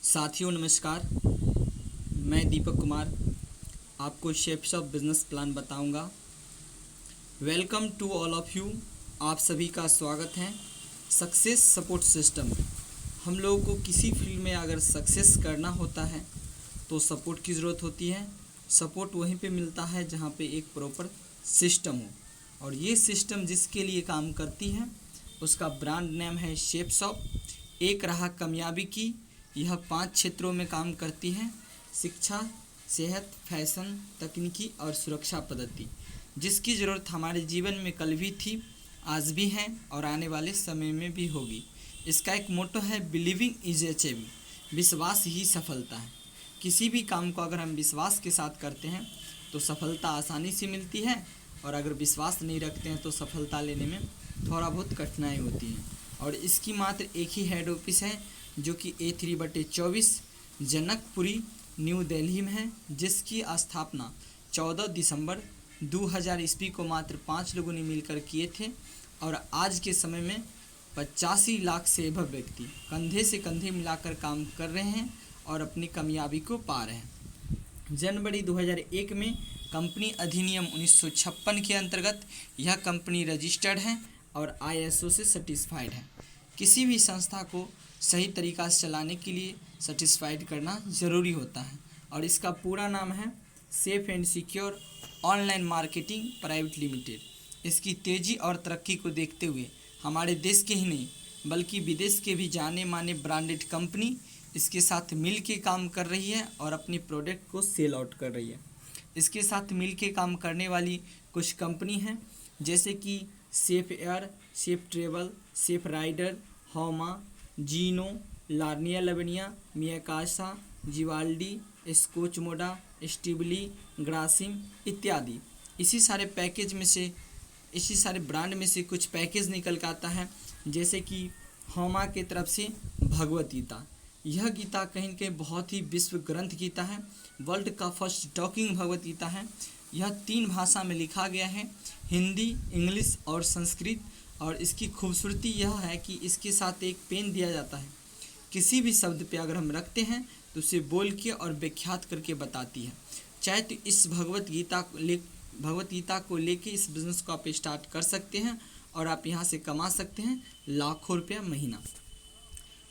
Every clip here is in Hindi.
साथियों नमस्कार। मैं दीपक कुमार आपको शेप्स ऑफ बिजनेस प्लान बताऊंगा। Welcome to all of you. आप सभी का स्वागत है सक्सेस सपोर्ट सिस्टम। हम लोगों को किसी फील्ड में अगर सक्सेस करना होता है तो सपोर्ट की ज़रूरत होती है। सपोर्ट वहीं पे मिलता है जहाँ पे एक प्रॉपर सिस्टम हो, और ये सिस्टम जिसके लिए काम करती है उसका ब्रांड नेम है शेप्स ऑफ। एक राह कामयाबी की। यह 5 क्षेत्रों में काम करती है: शिक्षा, सेहत, फैशन, तकनीकी और सुरक्षा पद्धति, जिसकी ज़रूरत हमारे जीवन में कल भी थी, आज भी है और आने वाले समय में भी होगी। इसका एक मोटो है बिलीविंग इज अचीविंग। विश्वास ही सफलता है। किसी भी काम को अगर हम विश्वास के साथ करते हैं तो सफलता आसानी से मिलती है, और अगर विश्वास नहीं रखते हैं तो सफलता लेने में थोड़ा बहुत कठिनाई होती है। और इसकी मात्र एक ही हेड ऑफिस है जो कि A3/24 जनकपुरी न्यू दिल्ली में है, जिसकी स्थापना 14 दिसंबर 2000 ईस्वी को मात्र 5 लोगों ने मिलकर किए थे। और आज के समय में 85 लाख से अधिक व्यक्ति कंधे से कंधे मिलाकर काम कर रहे हैं और अपनी कामयाबी को पा रहे हैं। जनवरी 2001 में कंपनी अधिनियम 1956 के अंतर्गत यह कंपनी रजिस्टर्ड है और ISO से सर्टिफाइड है। किसी भी संस्था को सही तरीक़ा से चलाने के लिए सर्टिफाइड करना ज़रूरी होता है, और इसका पूरा नाम है safe and secure online marketing private limited. इसकी तेज़ी और तरक्की को देखते हुए हमारे देश के ही नहीं बल्कि विदेश के भी जाने माने ब्रांडेड कंपनी इसके साथ मिल के काम कर रही है और अपनी प्रोडक्ट को सेल आउट कर रही है। इसके साथ मिल के काम करने वाली कुछ कंपनी हैं जैसे कि safe air, safe travel, safe rider, होमा, जीनो, लार्निया लवनिया, मियाकासा, जिवाल्डी, स्कोच मोडा, स्टिबली, ग्रासिम इत्यादि। इसी सारे ब्रांड में से कुछ पैकेज निकल के आता है, जैसे कि होमा के तरफ से भगवत गीता। यह गीता कहीं के बहुत ही विश्व ग्रंथ गीता है, वर्ल्ड का फर्स्ट टॉकिंग भगवत गीता है। यह 3 भाषा में लिखा गया है, हिंदी, इंग्लिश और संस्कृत। और इसकी खूबसूरती यह है कि इसके साथ एक पेन दिया जाता है। किसी भी शब्द पे अगर हम रखते हैं तो उसे बोल के और व्याख्यात करके बताती है। चाहे तो इस भगवत गीता को लेके इस बिज़नेस को आप स्टार्ट कर सकते हैं और आप यहाँ से कमा सकते हैं लाखों रुपया महीना।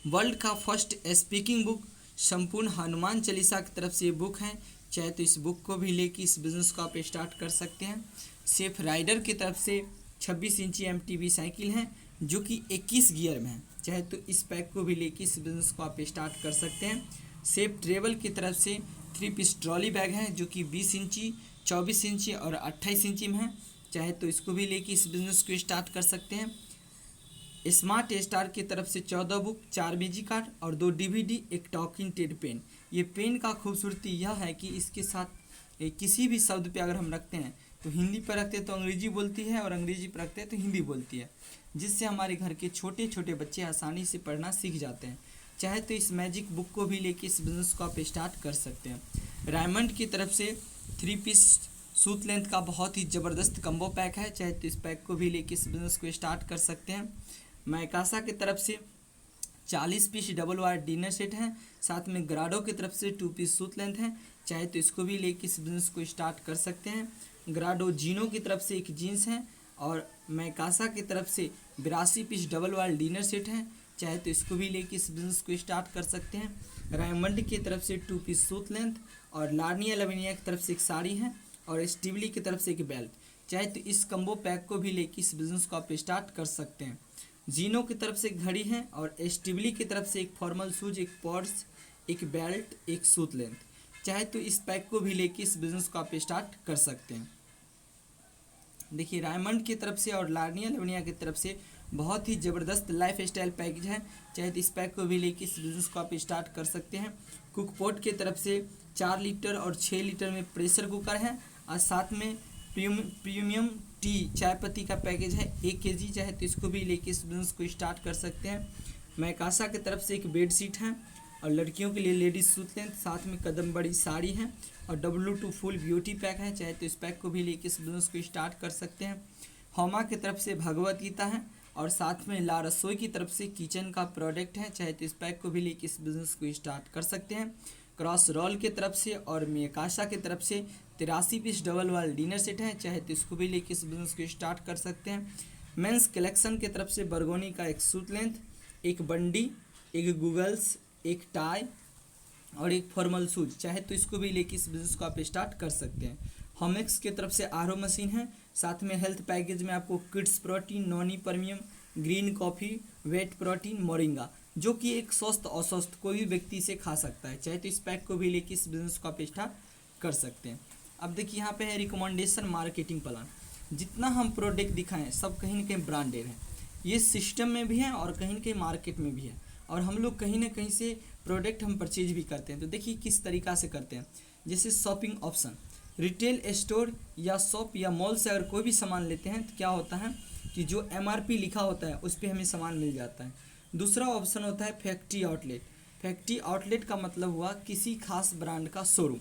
वर्ल्ड का फर्स्ट स्पीकिंग बुक संपूर्ण हनुमान चालीसा की तरफ से ये बुक है। चाहे तो इस बुक को भी लेके इस बिज़नेस को आप स्टार्ट कर सकते हैं। सेफ राइडर की तरफ से 26 इंची MTB साइकिल है जो कि 21 गियर में है। चाहे तो इस पैक को भी लेके इस बिज़नेस को आप स्टार्ट कर सकते हैं। सेफ ट्रेवल की तरफ से 3 पीस ट्रॉली बैग है जो कि 20 इंची, 24 इंची और 28 इंची में है। चाहे तो इसको भी लेके इस बिज़नेस को स्टार्ट कर सकते हैं। स्मार्ट स्टार की तरफ से 14 बुक, 4 बीजी कार्ड और 2 DVD, एक टॉकिंग टेड पेन। ये पेन का खूबसूरती यह है कि इसके साथ किसी भी शब्द पे अगर हम रखते हैं तो हिंदी पर रखते हैं तो अंग्रेजी बोलती है और अंग्रेजी पर रखते हैं तो हिंदी बोलती है, जिससे हमारे घर के छोटे छोटे बच्चे आसानी से पढ़ना सीख जाते हैं। चाहे तो इस मैजिक बुक को भी लेके इस बिज़नेस को आप स्टार्ट कर सकते हैं। रायमंड की तरफ से 3 पीस सूत लेंथ का बहुत ही ज़बरदस्त कम्बो पैक है। चाहे तो इस पैक को भी लेके इस बिज़नेस को स्टार्ट कर सकते हैं। मैकासा की तरफ से 40 piece double wire dinner set है। साथ में ग्राडो की तरफ से 2 पीस सूत लेंथ है। चाहे तो इसको भी लेके इस बिज़नेस को स्टार्ट कर सकते हैं। ग्राडो जीनो की तरफ से एक जीन्स है और मैकासा की तरफ से 82 piece double wire dinner set है। चाहे तो इसको भी लेके इस बिज़नेस को स्टार्ट कर सकते हैं। रायमंड की तरफ से 2 पीस सूत लेंथ और लार्निया लवनिया की तरफ से एक साड़ी है और स्टिबली की तरफ से एक बेल्ट। चाहे तो इस कम्बो पैक को भी लेके इस बिज़नेस को आप स्टार्ट कर सकते हैं। जीनो की तरफ से एक घड़ी है और स्टिबली की तरफ से एक फॉर्मल शूज, एक पर्स, एक बेल्ट, एक सूत लेंथ। चाहे तो इस पैक को भी लेके इस बिज़नेस को आप स्टार्ट कर सकते हैं। देखिए, रायमंड की तरफ से और लार्निया लवनिया की तरफ से बहुत ही ज़बरदस्त लाइफ स्टाइल पैकेज है। चाहे तो इस पैक को भी लेके इस बिज़नेस को आप स्टार्ट कर सकते हैं। कुकपॉट की तरफ से 4 लीटर और 6 लीटर में प्रेशर कुकर है और साथ में प्रीमियम टी चाय पत्ती का पैकेज है 1 kg। चाहे तो इसको भी लेके इस बिज़नेस को स्टार्ट कर सकते हैं। मैकासा की तरफ से एक बेड शीट है और लड़कियों के लिए लेडीज सूट लेंथ, साथ में कदम बड़ी साड़ी है और W2 फुल ब्यूटी पैक है। चाहे तो इस पैक को भी लेके इस बिज़नेस को स्टार्ट कर सकते हैं। होमा की तरफ से भगवत गीता है और साथ में ला रसोई की तरफ से किचन का प्रोडक्ट है, चाहे तो इस पैक को भी लेके इस बिज़नेस को स्टार्ट कर सकते हैं। क्रॉस रोल की तरफ से और मियाकाशा की तरफ से 83 पीस डबल वाल डिनर सेट है, चाहे तो इसको भी लेके इस बिज़नेस को स्टार्ट कर सकते हैं। मेंस कलेक्शन की तरफ से बरगोनी का एक सूट लेंथ, एक बंडी, एक गूगल्स, एक टाई और एक फॉर्मल शूज, चाहे तो इसको भी लेके इस बिज़नेस को आप स्टार्ट कर सकते हैं। होमिक्स की तरफ से आरओ मशीन है, साथ में हेल्थ पैकेज में आपको kids protein, noni premium, green coffee, whey protein, moringa, जो कि एक स्वस्थ अस्वस्थ कोई भी व्यक्ति इसे खा सकता है, चाहे तो इस पैक को भी लेके इस बिज़नेस को आप स्टार्ट कर सकते हैं। अब देखिए यहाँ पे है रिकमेंडेशन मार्केटिंग प्लान। जितना हम प्रोडक्ट दिखाएं सब कहीं ना कहीं ब्रांडेड है, ये सिस्टम में भी है और कहीं ना कहीं मार्केट में भी है, और हम लोग कहीं ना कहीं से प्रोडक्ट हम परचेज भी करते हैं। तो देखिए किस तरीक़ा से करते हैं, जैसे शॉपिंग ऑप्शन, रिटेल स्टोर या शॉप या मॉल से अगर कोई भी सामान लेते हैं तो क्या होता है कि जो एमआरपी लिखा होता है उस पर हमें सामान मिल जाता है। दूसरा ऑप्शन होता है फैक्ट्री आउटलेट। फैक्ट्री आउटलेट का मतलब हुआ किसी खास ब्रांड का शोरूम।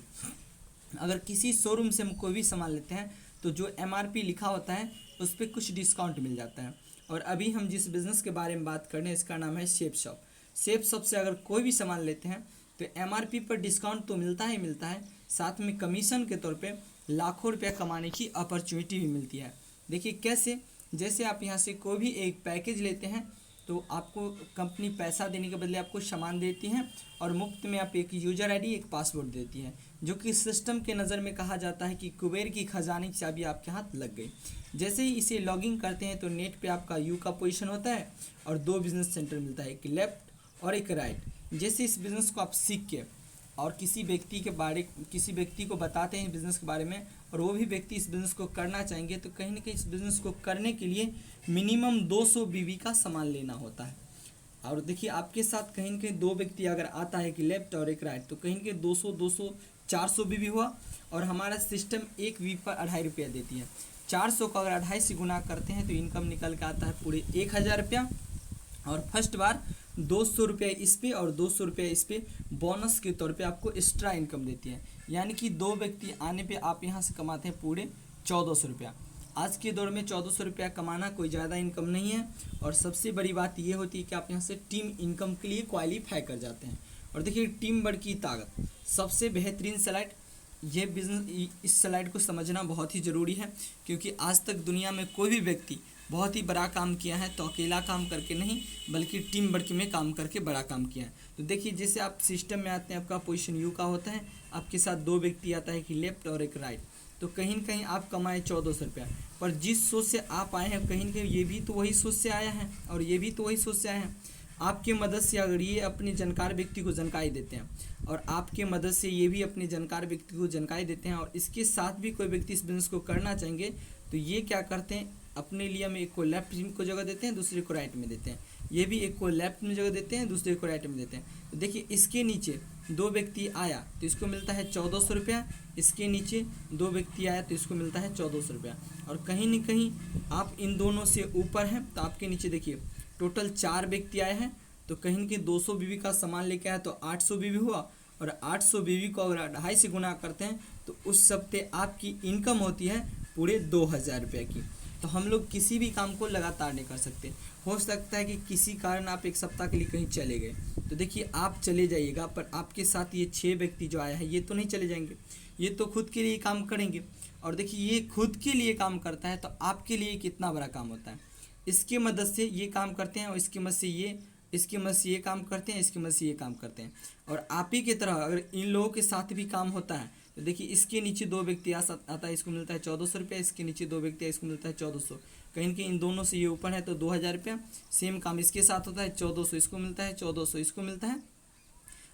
अगर किसी शोरूम से हम कोई भी सामान लेते हैं तो जो एमआरपी लिखा होता है उस पर कुछ डिस्काउंट मिल जाता है। और अभी हम जिस बिज़नेस के बारे में बात कर रहे हैं इसका नाम है शेप शॉप। शेप शॉप से अगर कोई भी सामान लेते हैं तो एमआरपी पर डिस्काउंट तो मिलता ही मिलता है, साथ में कमीशन के तौर पे लाखों रुपया कमाने की अपॉर्चुनिटी भी मिलती है। देखिए कैसे, जैसे आप यहाँ से कोई भी एक पैकेज लेते हैं तो आपको कंपनी पैसा देने के बदले आपको सामान देती है और मुफ्त में आप एक यूज़र आईडी, एक पासवर्ड देती है, जो कि सिस्टम के नज़र में कहा जाता है कि कुबेर की खजाने की चाबी आपके हाथ लग गई। जैसे ही इसे लॉगिन करते हैं तो नेट पे आपका यू का पोजीशन होता है और 2 बिज़नेस सेंटर मिलता है, एक लेफ्ट और एक राइट। जैसे इस बिज़नेस को आप सीख के और किसी व्यक्ति को बताते हैं बिज़नेस के बारे में और वो भी व्यक्ति इस बिज़नेस को करना चाहेंगे तो कहीं ना कहीं इस बिज़नेस को करने के लिए मिनिमम 200 बीवी का सामान लेना होता है। और देखिए आपके साथ कहीं ना कहीं 2 व्यक्ति अगर आता है कि लेफ्ट और एक राइट, तो कहीं ना कहीं 200 400 बीवी हुआ, और हमारा सिस्टम एक बीवी पर 2.5 रुपया देती है। 400 को अगर 2.5 से गुना करते हैं तो इनकम निकल के आता है पूरे 1000 रुपया। और फर्स्ट बार 200 रुपये इस पे और 200 रुपये इस पे बोनस के तौर पे आपको एक्स्ट्रा इनकम देती है, यानी कि 2 व्यक्ति आने पे आप यहाँ से कमाते हैं पूरे 1400 रुपया। आज के दौर में 1400 रुपया कमाना कोई ज़्यादा इनकम नहीं है, और सबसे बड़ी बात ये होती है कि आप यहाँ से टीम इनकम के लिए क्वालिफाई कर जाते हैं। और देखिए टीम वर्क की ताकत, सबसे बेहतरीन स्लाइड, ये बिजनेस, इस स्लाइड को समझना बहुत ही ज़रूरी है, क्योंकि आज तक दुनिया में कोई भी व्यक्ति बहुत ही बड़ा काम किया है तो अकेला काम करके नहीं बल्कि टीम वर्क में काम करके बड़ा काम किया है। तो देखिए जैसे आप सिस्टम में आते हैं, आपका पोजीशन यू का होता है, आपके साथ 2 व्यक्ति आता है कि लेफ्ट और एक राइट, तो कहीं न कहीं आप कमाए 1400 रुपया, पर जिस सोच से आप आए हैं कहीं न कहीं ये भी तो वही सोच से आया है और ये भी तो वही सोच से आए हैं। आपकी मदद से अगर ये अपने जानकार व्यक्ति को जानकारी देते हैं और आपके मदद से ये भी अपने जानकार व्यक्ति को जानकारी देते हैं और इसके साथ भी कोई व्यक्ति इस बिज़नेस को करना चाहेंगे तो ये क्या करते हैं, अपने लिए हम एक को लेफ्ट को जगह देते हैं, दूसरे को राइट में देते हैं, ये भी एक को लेफ्ट में जगह देते हैं, दूसरे को राइट में देते हैं। तो देखिए इसके नीचे 2 व्यक्ति आया तो इसको मिलता है 1400 रुपया, इसके नीचे 2 व्यक्ति आया तो इसको मिलता है 1400 रुपया। और कहीं न कहीं आप इन दोनों से ऊपर हैं तो आपके नीचे देखिए टोटल 4 व्यक्ति आए हैं, तो कहीं न कहीं 200 बीवी का सामान लेके आया तो 800 बीवी हुआ, और 800 बीवी को अगर 2.5 से गुना करते हैं तो उस हफ्ते आपकी इनकम होती है पूरे 2000 रुपये की। तो हम लोग किसी भी काम को लगातार नहीं कर सकते, हो सकता है कि किसी कारण आप एक सप्ताह के लिए कहीं चले गए, तो देखिए आप चले जाइएगा पर आपके साथ ये 6 व्यक्ति जो आया है ये तो नहीं चले जाएंगे, ये तो खुद के लिए काम करेंगे। और देखिए ये खुद के लिए काम करता है तो आपके लिए कितना बड़ा काम होता है, इसकी मदद से ये काम करते हैं और इसकी मदद से ये काम करते हैं, इसकी मदद से ये काम करते हैं। और आप ही की तरह अगर इन लोगों के साथ भी काम होता है तो देखिए इसके नीचे 2 व्यक्ति आता है, इसको मिलता है 1400 रुपया, इसके नीचे 2 व्यक्ति है, इसको मिलता है 1400, कहीं कि इन दोनों से ये ऊपर है तो 2000 रुपया। सेम काम इसके साथ होता है 1400, इसको मिलता है 1400, इसको मिलता है,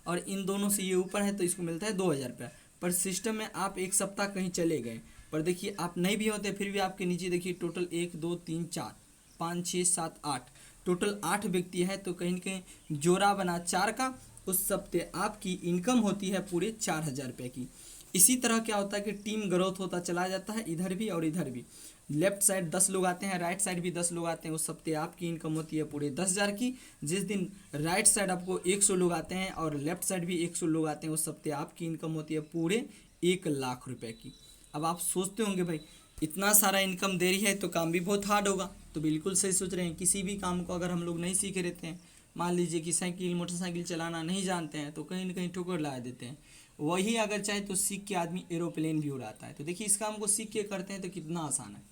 और इन दोनों से ये ऊपर है तो इसको मिलता है 2000 रुपया। पर सिस्टम में आप एक सप्ताह कहीं चले गए पर देखिए आप नहीं भी होते फिर भी आपके नीचे देखिए टोटल 1 2 3 4 5 6 7 8 टोटल 8 व्यक्ति है, तो कहीं न कहीं जोड़ा बना 4 का, उस हफ्ते आपकी इनकम होती है पूरे 4000 रुपये की। इसी तरह क्या होता है कि टीम ग्रोथ होता चला जाता है, इधर भी और इधर भी। लेफ्ट साइड 10 लोग आते हैं, राइट साइड भी 10 लोग आते हैं, उस हफ्ते आपकी इनकम होती है पूरे 10,000 की। जिस दिन राइट साइड आपको 100 लोग आते हैं और लेफ्ट साइड भी 100 लोग आते हैं, उस हफ्ते आपकी इनकम होती है पूरे 1 लाख रुपए की। अब आप सोचते होंगे भाई इतना सारा इनकम दे रही है तो काम भी बहुत हार्ड होगा। तो बिल्कुल सही सोच रहे हैं। किसी भी काम को अगर हम लोग नहीं सीखे रहते हैं, मान लीजिए कि साइकिल मोटरसाइकिल चलाना नहीं जानते हैं, तो कहीं ना कहीं ठोकर लगा देते हैं। वही अगर चाहे तो सीख के आदमी एरोप्लेन भी उड़ाता है। तो देखिए इस काम को सीख के करते हैं तो कितना आसान है।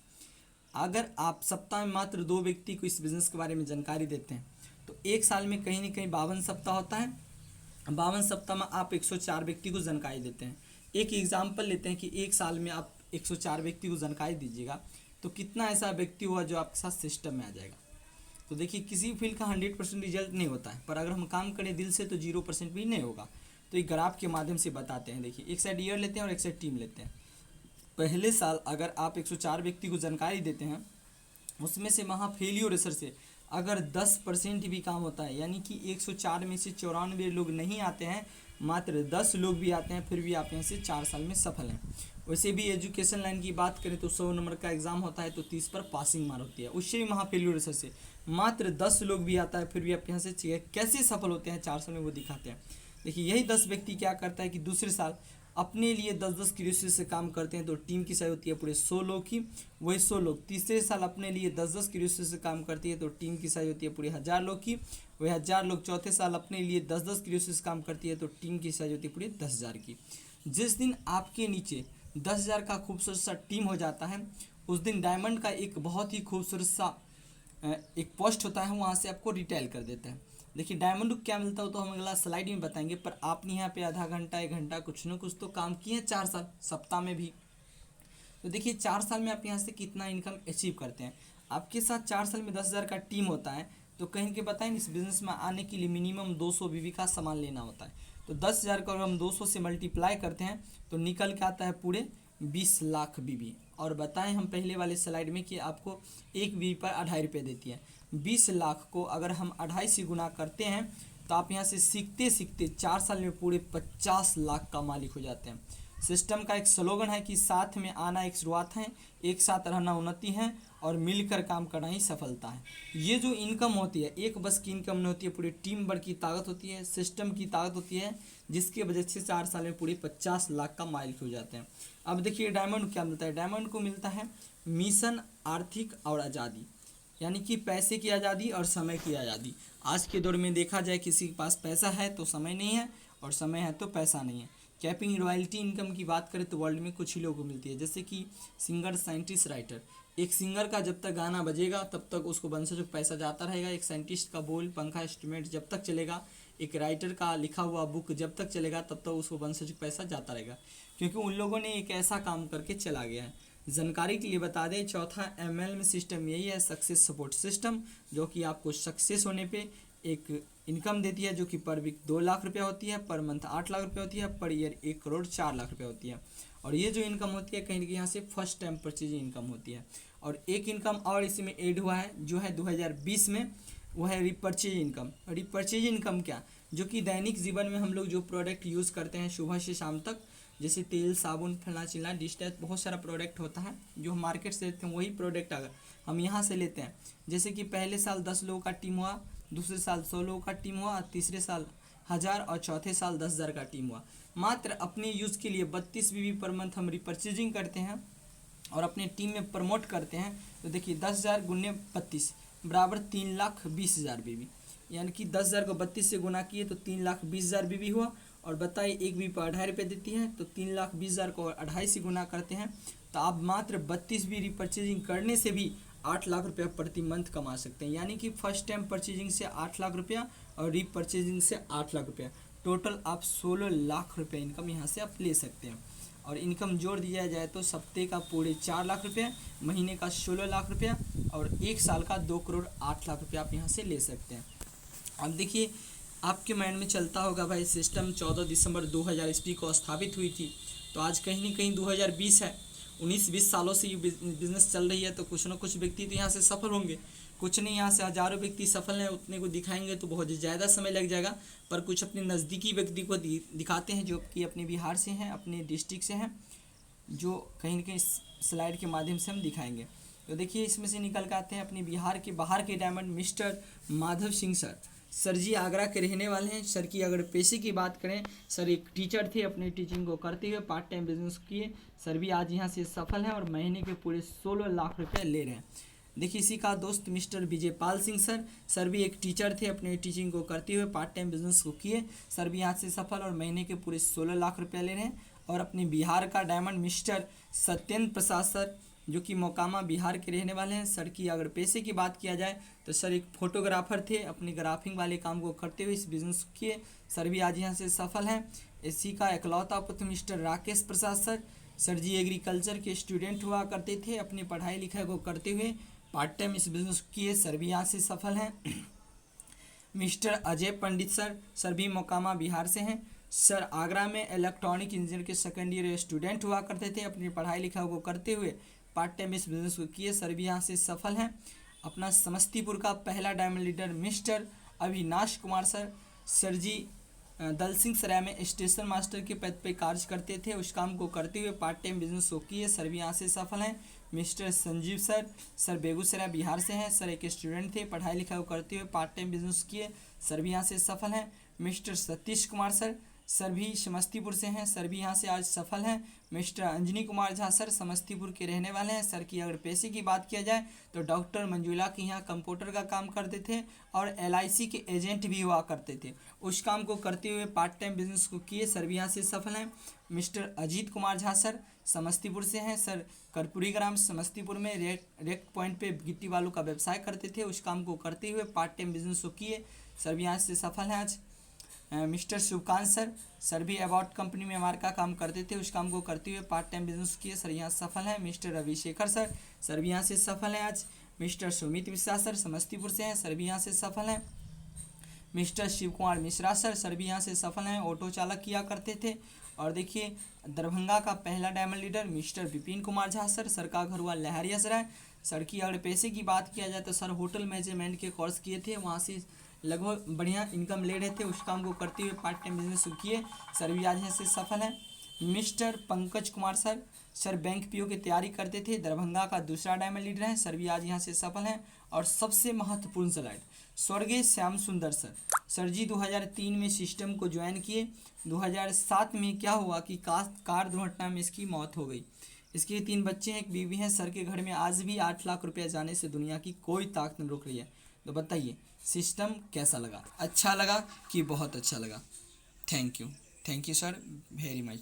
अगर आप सप्ताह में मात्र 2 व्यक्ति को इस बिज़नेस के बारे में जानकारी देते हैं तो एक साल में कहीं ना कहीं 52 सप्ताह होता है। 52 सप्ताह में आप 104 व्यक्ति को जानकारी देते हैं। एक एग्जाम्पल लेते हैं कि एक साल में आप 104 व्यक्ति को जानकारी दीजिएगा तो कितना ऐसा व्यक्ति हुआ जो आपके साथ सिस्टम में आ जाएगा। तो देखिए किसी फील्ड का 100% रिजल्ट नहीं होता है, पर अगर हम काम करें दिल से तो 0% भी नहीं होगा। तो एक ग्राफ के माध्यम से बताते हैं। देखिए एक साइड ईयर लेते हैं और एक साइड टीम लेते हैं। पहले साल अगर आप 104 व्यक्ति को जानकारी देते हैं, उसमें से वहाँ फेलियर रेसर से अगर 10% भी काम होता है, यानी कि 104 में से 94 लोग नहीं आते हैं, मात्र 10 लोग भी आते हैं, फिर भी आप यहाँ से 4 साल में सफल हैं। वैसे भी एजुकेशन लाइन की बात करें तो 100 नंबर का एग्जाम होता है तो 30 पर पासिंग मार्क होती है। उससे भी वहाँ फेलियर रेसर से मात्र 10 लोग भी आता है, फिर भी आप यहाँ से कैसे सफल होते हैं 4 साल में वो दिखाते हैं। देखिए यही 10 व्यक्ति क्या करता है कि दूसरे साल अपने लिए 10-10 क्यूरेसी से काम करते हैं तो टीम की साइज होती है पूरे 100 लोग की। वही 100 लोग तीसरे साल अपने लिए 10-10 क्यूरेसी से काम करती है तो टीम की साइज होती है पूरे 1000 लोग की। वही 1000 लोग चौथे साल अपने लिए 10-10 क्यूरेसी से काम करती है तो टीम की साइज होती है पूरे 10,000 की। जिस दिन आपके नीचे 10,000 का खूबसूरत सा टीम हो जाता है, उस दिन डायमंड का एक बहुत ही खूबसूरत सा एक पोस्ट होता है, वहाँ से आपको रिटेल कर देता है। देखिए डायमंड को क्या मिलता हो तो हम अगला स्लाइड में बताएंगे, पर आपने यहाँ पे आधा घंटा 1 घंटा कुछ ना कुछ तो काम किए हैं 4 साल सप्ताह में भी। तो देखिए 4 साल में आप यहाँ से कितना इनकम अचीव करते हैं। आपके साथ 4 साल में 10,000 का टीम होता है तो कहीं के बताएं इस बिज़नेस में आने के लिए मिनिमम 200 बीवी का सामान लेना होता है। तो 10,000 को अगर हम 200 से मल्टीप्लाई करते हैं तो निकल के आता है पूरे 20 लाख बीवी। और बताएं हम पहले वाले स्लाइड में कि आपको एक बीवी पर 2.5 रुपये देती है। 20 लाख को अगर हम 2.5 से गुना करते हैं तो आप यहाँ से सीखते सीखते 4 साल में पूरे 50 लाख का मालिक हो जाते हैं। सिस्टम का एक स्लोगन है कि साथ में आना एक शुरुआत है, एक साथ रहना उन्नति है और मिलकर काम करना ही सफलता है। ये जो इनकम होती है एक बस की इनकम नहीं होती है, पूरी टीम वर्क की ताकत होती है, सिस्टम की ताकत होती है, जिसके वजह से 4 साल में पूरे 50 लाख का मालिक हो जाते हैं। अब देखिए डायमंड क्या मिलता है। डायमंड को मिलता है मिशन, आर्थिक और आज़ादी, यानी कि पैसे की आज़ादी और समय की आज़ादी। आज के दौर में देखा जाए किसी के पास पैसा है तो समय नहीं है और समय है तो पैसा नहीं है। कैपिंग रॉयल्टी इनकम की बात करें तो वर्ल्ड में कुछ ही लोगों को मिलती है, जैसे कि सिंगर, साइंटिस्ट, राइटर। एक सिंगर का जब तक गाना बजेगा तब तक उसको वंशज को पैसा जाता रहेगा। एक साइंटिस्ट का बोल पंखा इंस्ट्रूमेंट जब तक चलेगा, एक राइटर का लिखा हुआ बुक जब तक चलेगा तब तक उसको वंशज को पैसा जाता रहेगा, क्योंकि उन लोगों ने एक ऐसा काम करके चला गया है। जानकारी के लिए बता दें, चौथा MLM सिस्टम यही है, सक्सेस सपोर्ट सिस्टम, जो कि आपको सक्सेस होने पे एक इनकम देती है, जो कि पर वीक 2 लाख रुपया होती है, पर मंथ 8 लाख रुपया होती है, पर ईयर 1 करोड़ 4 लाख रुपया होती है। और ये जो इनकम होती है कहीं ना कहीं यहाँ से फर्स्ट टाइम परचेज इनकम होती है। और एक इनकम और इसमें ऐड हुआ है जो है 2020 में, वो है रिपर्चेज इनकम। रिपर्चेज इनकम क्या, जो कि दैनिक जीवन में हम लोग जो प्रोडक्ट यूज़ करते हैं सुबह से शाम तक, जैसे तेल, साबुन, फलना चिलना, डिश टैच, बहुत सारा प्रोडक्ट होता है जो हम मार्केट से लेते हैं। वही प्रोडक्ट अगर हम यहाँ से लेते हैं, जैसे कि पहले साल 10 लोगों का टीम हुआ, दूसरे साल 100 लोगों का टीम हुआ, तीसरे साल 1000 और चौथे साल 10,000 का टीम हुआ। मात्र अपने यूज़ के लिए 32 बीबी पर मंथ हम रिपर्चेजिंग करते हैं और अपने टीम में प्रमोट करते हैं। तो देखिए 10,000 गुने 32 बराबर 3,20,000 बीबी, यानी कि 10,000 को 32 से गुना किए तो 3,20,000 बीबी हुआ। और बताइए एक बीबी पर 2.5 रुपये देती है, तो 3,20,000 को 2.5 से गुना करते हैं तो आप मात्र 32 भी रिपर्चेजिंग करने से भी 8 लाख रुपया प्रति मंथ कमा सकते हैं। यानी कि फर्स्ट टाइम परचेजिंग से 8 लाख रुपया और रिपर्चेजिंग से 8 लाख रुपया, टोटल आप 16 लाख रुपये इनकम यहाँ से आप ले सकते हैं। और इनकम जोड़ दिया जाए तो सप्ते का पूरे 4 लाख रुपये, महीने का 16 लाख रुपया और 1 साल का 2 करोड़ 8 लाख रुपया आप यहाँ से ले सकते हैं। अब देखिए आपके माइंड में चलता होगा भाई सिस्टम 14 दिसंबर 2000 ईस्वी को स्थापित हुई थी, तो आज कहीं ना कहीं 2020 है। 19-20 सालों से ये बिज़नेस चल रही है, तो कुछ ना कुछ व्यक्ति तो यहाँ से सफल होंगे। कुछ नहीं, यहाँ से हज़ारों व्यक्ति सफल हैं, उतने को दिखाएंगे तो बहुत ज़्यादा समय लग जाएगा। पर कुछ अपने नज़दीकी व्यक्ति को दिखाते हैं जो कि अपने बिहार से हैं, अपने डिस्ट्रिक्ट से हैं, जो कहीं ना कहीं स्लाइड के माध्यम से हम दिखाएंगे। तो देखिए इसमें से निकल के आते हैं अपने बिहार के बाहर के diamond mister Madhav Singh sir. Sir ji Agra के रहने वाले हैं। सर की अगर पेशे की बात करें, सर एक टीचर थे, अपनी टीचिंग को करते हुए पार्ट टाइम बिजनेस किए। सर भी आज यहाँ से सफल हैं और महीने के पूरे 16 लाख रुपए ले रहे हैं। देखिए इसी का दोस्त mister Vijay Pal Singh sir. Sir भी एक टीचर थे, अपने टीचिंग को करते हुए पार्ट टाइम बिजनेस को किए। सर भी यहाँ से सफल और महीने के पूरे 16 लाख रुपये ले रहे हैं। और अपने बिहार का डायमंड मिस्टर सत्येंद्र प्रसाद सर, जो कि मोकामा बिहार के रहने वाले हैं। सर की अगर पेशे की बात किया जाए तो सर एक फोटोग्राफर थे, अपने ग्राफिंग वाले काम को करते हुए इस बिज़नेस को किए। सर भी आज यहाँ से सफल हैं। इसी का इकलौता पुत्र मिस्टर राकेश प्रसाद सर। सर जी एग्रीकल्चर के स्टूडेंट हुआ करते थे, अपनी पढ़ाई लिखाई को करते हुए पार्ट टाइम इस बिज़नेस को किए। सर भी यहाँ से सफल हैं। मिस्टर अजय पंडित सर। सर भी मोकामा बिहार से हैं। सर आगरा में इलेक्ट्रॉनिक इंजीनियर के सेकेंड ईयर स्टूडेंट हुआ करते थे, अपनी पढ़ाई लिखाई को करते हुए पार्ट टाइम इस बिज़नेस को किए। सर भी यहाँ से सफल हैं। अपना समस्तीपुर का पहला diamond leader mister Avinash Kumar sir. Sir ji दल सिंह सराय में स्टेशन मास्टर के पद पे कार्य करते थे, उस काम को करते हुए पार्ट टाइम बिजनेस को किए। सर भी यहाँ से सफल हैं। Mister Sanjeev sir. Sir Begusarai Bihar से हैं। सर एक स्टूडेंट थे, पढ़ाई लिखाई को करते हुए पार्ट टाइम बिजनेस किए। सर भी यहाँ से सफल हैं। Mister Satish Kumar sir. Sir भी समस्तीपुर से हैं। सर भी यहाँ से आज सफल हैं। मिस्टर अंजनी कुमार झा सर समस्तीपुर के रहने वाले हैं। सर की अगर पेशे की बात किया जाए तो डॉक्टर मंजुला के यहाँ कंप्यूटर का काम करते थे और LIC के एजेंट भी हुआ करते थे, उस काम को करते हुए पार्ट टाइम बिजनेस को किए। सर भी यहाँ से सफल हैं। मिस्टर अजीत कुमार झा सर समस्तीपुर से हैं। सर कर्पूरी ग्राम समस्तीपुर में रेक पॉइंट पे गिट्टी बालू का व्यवसाय करते थे, उस काम को करते हुए पार्ट टाइम बिजनेस को किए। सर भी यहाँ से सफल हैं आज। Mister Shivkant sir. सर भी अबाउट कंपनी में हमारे का काम करते थे, उस काम को करते हुए पार्ट टाइम बिजनेस किए। सर यहाँ सफल हैं। Mister Ravishekhar sir. सर भी यहाँ से सफल हैं आज। मिस्टर सुमित मिश्रा सर समस्तीपुर से हैं। सर भी यहाँ से सफल हैं। Mister Shiv Kumar Mishra sir. Sir भी यहाँ से सफल हैं, ऑटो चालक किया करते थे। और देखिए दरभंगा का पहला diamond leader mister Vipin Kumar Jha sir. Sir का घर हुआ लहरियासराय। सर की अगर पैसे की बात किया जाए तो सर होटल मैनेजमेंट के कोर्स किए थे, वहाँ से लगभग बढ़िया इनकम ले रहे थे, उस काम को करते हुए पार्ट टाइम बिजनेस किए। सर भी आज यहाँ से सफल हैं। Mister Pankaj Kumar sir. Sir bank PO की तैयारी करते थे, दरभंगा का दूसरा डायमंड लीडर हैं। सर भी आज यहाँ से सफल हैं। और सबसे महत्वपूर्ण स्लाइड स्वर्गीय श्याम सुंदर सर। सर जी 2003 में सिस्टम को ज्वाइन किए। 2007 में क्या हुआ कि कार दुर्घटना में इसकी मौत हो गई। इसके 3 बच्चे हैं, एक बीवी हैं। सर के घर में आज भी 8 लाख रुपया जाने से दुनिया की कोई ताकत नहीं रोक रही है। तो बताइए सिस्टम कैसा लगा? अच्छा लगा कि बहुत अच्छा लगा? Thank you sir very much.